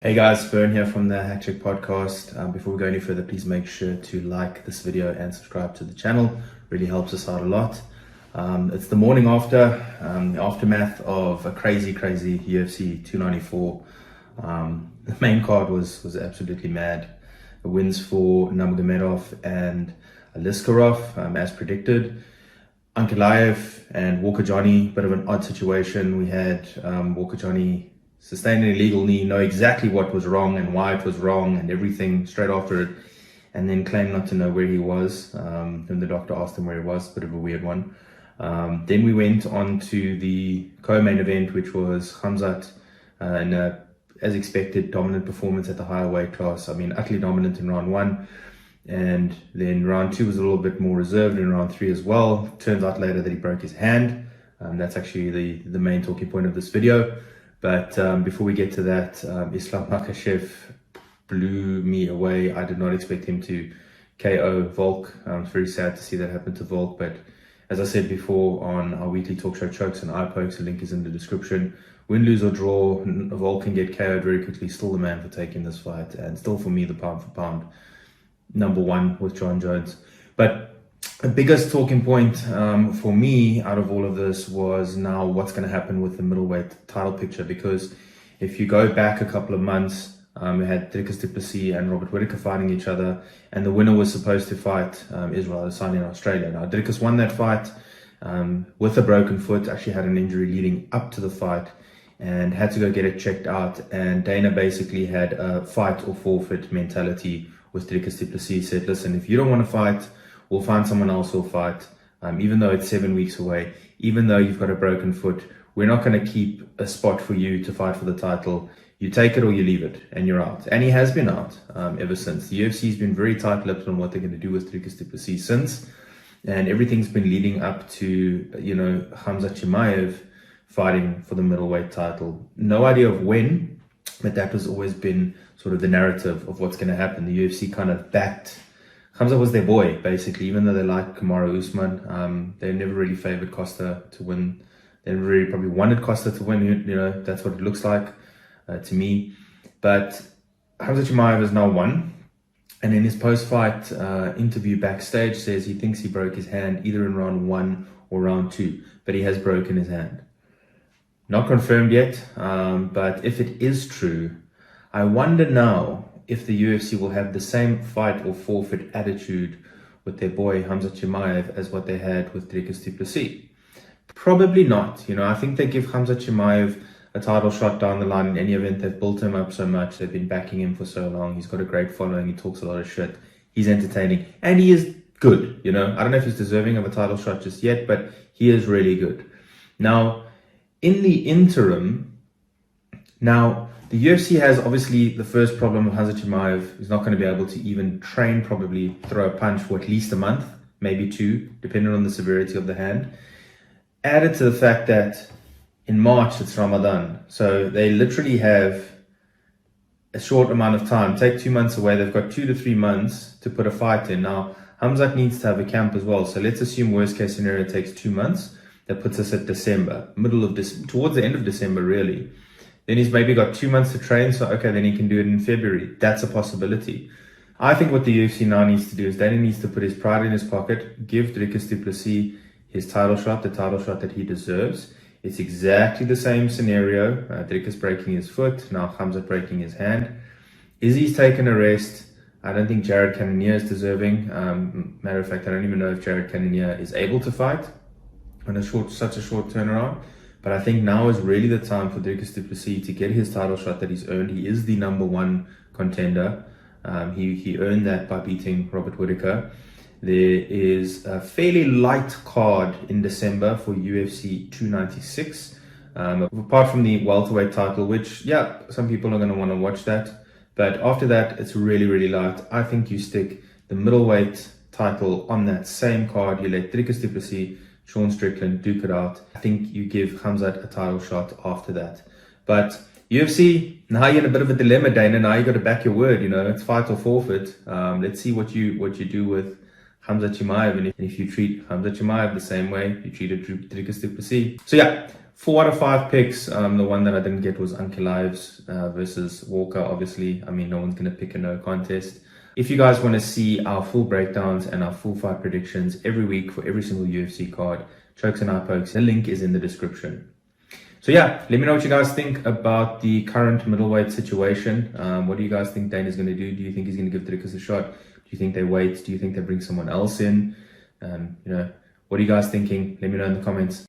Hey guys, Bern here from the Hat Trick Podcast. Before we go any further, please make sure to like this video and subscribe to the channel. Really helps us out a lot. It's the morning after, the aftermath of a crazy UFC 294. The main card was absolutely mad. The wins for Nurmagomedov and Aliskerov, as predicted. Ankalaev and Walker Johnny, bit of an odd situation. We had Walker Johnny sustain an illegal knee, know exactly what was wrong and why it was wrong and everything straight after it, and then claim not to know where he was when the doctor asked him where he was. Bit of a weird one. Then we went on to the co-main event, which was Khamzat in a, as expected, dominant performance at the higher weight class. I mean, utterly dominant in round one, and then round two was a little bit more reserved in round three as well. Turns out later that he broke his hand. That's actually the main talking point of this video. But before we get to that, Islam Makhachev blew me away. I did not expect him to KO Volk. It's very sad to see that happen to Volk. But as I said before on our weekly talk show Chokes and Eye Pokes, the link is in the description. Win, lose or draw, Volk can get KO'd very quickly. Still the man for taking this fight. And still for me, the pound for pound number one with John Jones. But the biggest talking point for me out of all of this was now what's going to happen with the middleweight title picture, because if you go back a couple of months, we had Dricus Du Plessis and Robert Whittaker fighting each other, and the winner was supposed to fight Israel Adesanya in Australia. Now Dricus won that fight with a broken foot, actually had an injury leading up to the fight and had to go get it checked out, and Dana basically had a fight or forfeit mentality with Dricus Du Plessis. Said, listen, if you don't want to fight, we'll find someone else who'll fight. Even though it's 7 weeks away, even though you've got a broken foot, we're not going to keep a spot for you to fight for the title. You take it or you leave it, and you're out. And he has been out ever since. The UFC's been very tight-lipped on what they're going to do with Dricus Du Plessis since, and everything's been leading up to, Khamzat Chimaev fighting for the middleweight title. No idea of when, but that has always been sort of the narrative of what's going to happen. The UFC kind of backed. Khamzat was their boy, basically, even though they like Kamaru Usman. They never really favored Costa to win. They never really probably wanted Costa to win. That's what it looks like to me. But Khamzat Chimaev has now won. And in his post-fight interview backstage says he thinks he broke his hand either in round one or round two. But he has broken his hand. Not confirmed yet. But if it is true, I wonder now if the UFC will have the same fight or forfeit attitude with their boy Khamzat Chimaev as what they had with Dricus Du Plessis. Probably not. I think they give Khamzat Chimaev a title shot down the line in any event. They've built him up so much. They've been backing him for so long. He's got a great following. He talks a lot of shit. He's entertaining. And he is good. I don't know if he's deserving of a title shot just yet, but he is really good. Now, in the interim, the UFC has obviously the first problem of Khamzat Chimaev is not going to be able to even train, probably throw a punch for at least a month, maybe two, depending on the severity of the hand. Added to the fact that in March it's Ramadan, so they literally have a short amount of time. Take 2 months away, they've got 2 to 3 months to put a fight in. Now, Khamzat needs to have a camp as well, so let's assume worst case scenario takes 2 months. That puts us at December, towards the end of December, really. Then he's maybe got 2 months to train, so okay, then he can do it in February. That's a possibility. I think what the UFC now needs to do is Dana needs to put his pride in his pocket, give Dricus Du Plessis his title shot, the title shot that he deserves. It's exactly the same scenario. Dricus breaking his foot, now Khamzat breaking his hand. Izzy's taken a rest. I don't think Jared Cannonier is deserving. Matter of fact, I don't even know if Jared Cannonier is able to fight on such a short turnaround. But I think now is really the time for Dricus Du Plessis to get his title shot that he's earned. He is the number one contender. He earned that by beating Robert Whittaker. There is a fairly light card in December for UFC 296. Apart from the welterweight title, which, some people are going to want to watch that. But after that, it's really, really light. I think you stick the middleweight title on that same card. You let Dricus Du Plessis, Sean Strickland duke it out. I think you give Khamzat a title shot after that. But UFC, now you're in a bit of a dilemma, Dana. Now you got to back your word. It's fight or forfeit. Let's see what you do with Khamzat Chimaev, and if you treat Khamzat Chimaev the same way you treated Dricus Du Plessis. So yeah, 4 out of 5 picks. The one that I didn't get was Ankalaev's versus Walker. Obviously, I mean, no one's going to pick a no contest. If you guys want to see our full breakdowns and our full fight predictions every week for every single UFC card, chokes and eye pokes, the link is in the description. So yeah, let me know what you guys think about the current middleweight situation. What do you guys think Dana's going to do? Do you think he's going to give Dricus a shot? Do you think they wait? Do you think they bring someone else in? What are you guys thinking? Let me know in the comments.